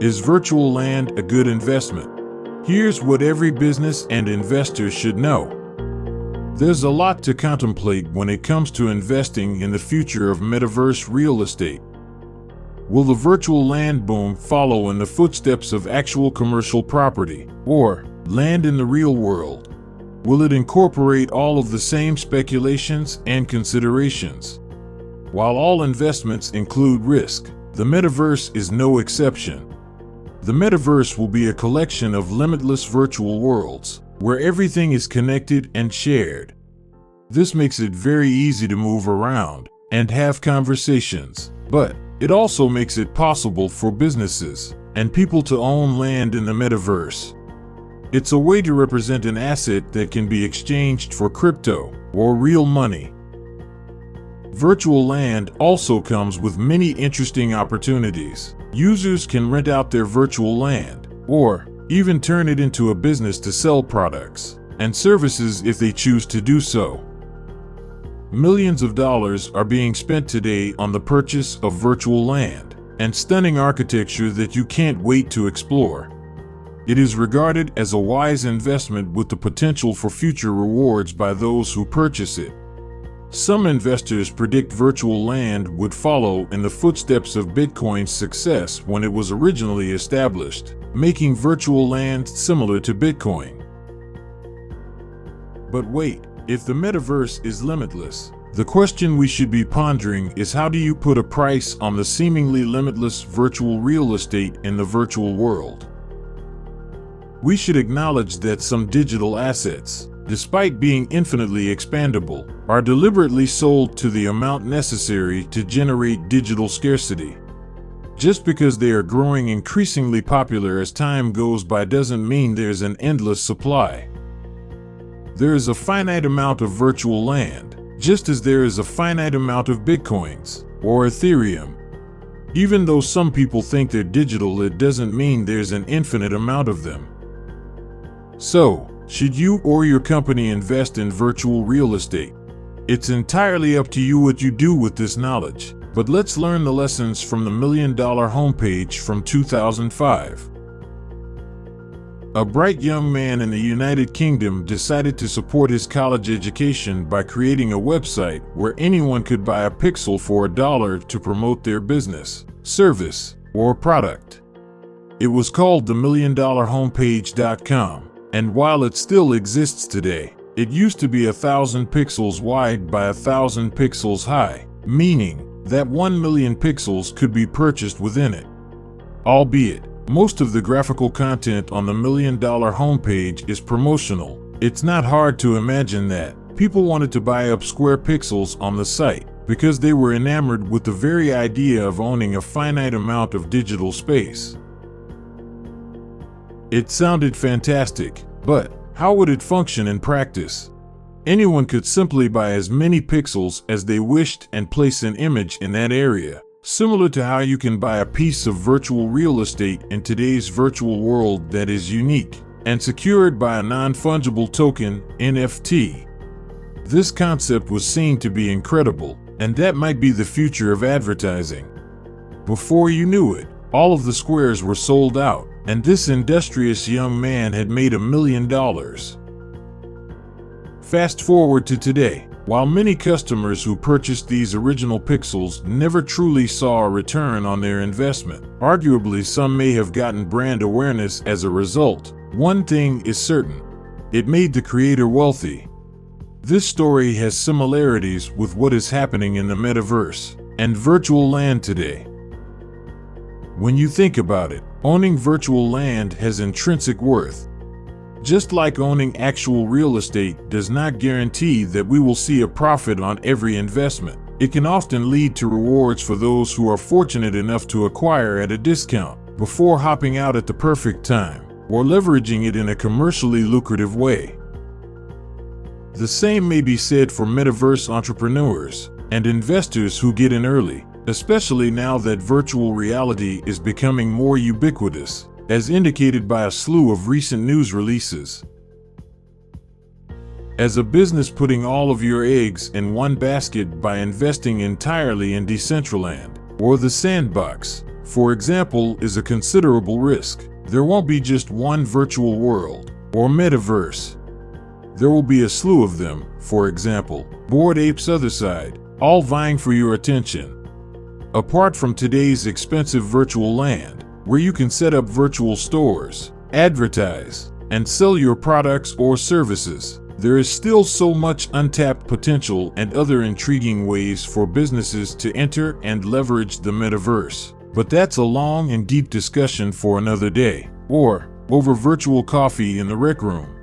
Is virtual land a good investment? Here's what every business and investor should know. There's a lot to contemplate when it comes to investing in the future of metaverse real estate. Will the virtual land boom follow in the footsteps of actual commercial property, or land in the real world? Will it incorporate all of the same speculations and considerations? While all investments include risk, the metaverse is no exception. The metaverse will be a collection of limitless virtual worlds, where everything is connected and shared. This makes it very easy to move around and have conversations, but it also makes it possible for businesses and people to own land in the metaverse. It's a way to represent an asset that can be exchanged for crypto or real money. Virtual land also comes with many interesting opportunities. Users can rent out their virtual land, or even turn it into a business to sell products and services if they choose to do so. Millions of dollars are being spent today on the purchase of virtual land and stunning architecture that you can't wait to explore. It is regarded as a wise investment with the potential for future rewards by those who purchase it. Some investors predict virtual land would follow in the footsteps of Bitcoin's success when it was originally established, making virtual land similar to Bitcoin. But wait, if the metaverse is limitless, the question we should be pondering is, how do you put a price on the seemingly limitless virtual real estate in the virtual world? We should acknowledge that some digital assets, despite being infinitely expandable, are deliberately sold to the amount necessary to generate digital scarcity. Just because they are growing increasingly popular as time goes by doesn't mean there's an endless supply. There is a finite amount of virtual land, just as there is a finite amount of Bitcoins or Ethereum. Even though some people think they're digital, it doesn't mean there's an infinite amount of them. So, should you or your company invest in virtual real estate? It's entirely up to you what you do with this knowledge, but let's learn the lessons from the $1 Million Homepage from 2005. A bright young man in the United Kingdom decided to support his college education by creating a website where anyone could buy a pixel for $1 to promote their business, service, or product. It was called the $1MillionHomepage.com, and while it still exists today, it used to be 1,000 pixels wide by 1,000 pixels high, meaning that 1 million pixels could be purchased within it. Albeit, most of the graphical content on the $1 Million Homepage is promotional. It's not hard to imagine that people wanted to buy up square pixels on the site because they were enamored with the very idea of owning a finite amount of digital space. It sounded fantastic, but how would it function in practice? Anyone could simply buy as many pixels as they wished and place an image in that area, similar to how you can buy a piece of virtual real estate in today's virtual world that is unique and secured by a non-fungible token, NFT. This concept was seen to be incredible, and that might be the future of advertising. Before you knew it, all of the squares were sold out, and this industrious young man had made $1 million. Fast forward to today. While many customers who purchased these original pixels never truly saw a return on their investment, arguably some may have gotten brand awareness as a result, one thing is certain: it made the creator wealthy. This story has similarities with what is happening in the metaverse and virtual land today. When you think about it, owning virtual land has intrinsic worth. Just like owning actual real estate does not guarantee that we will see a profit on every investment, it can often lead to rewards for those who are fortunate enough to acquire at a discount before hopping out at the perfect time, or leveraging it in a commercially lucrative way. The same may be said for metaverse entrepreneurs and investors who get in early, especially now that virtual reality is becoming more ubiquitous, as indicated by a slew of recent news releases. As a business putting all of your eggs in one basket by investing entirely in Decentraland, or the Sandbox, for example, is a considerable risk. There won't be just one virtual world or metaverse. There will be a slew of them, for example, Bored Apes Otherside, all vying for your attention. Apart from today's expensive virtual land, where you can set up virtual stores, advertise, and sell your products or services, there is still so much untapped potential and other intriguing ways for businesses to enter and leverage the metaverse. But that's a long and deep discussion for another day, or over virtual coffee in the rec room.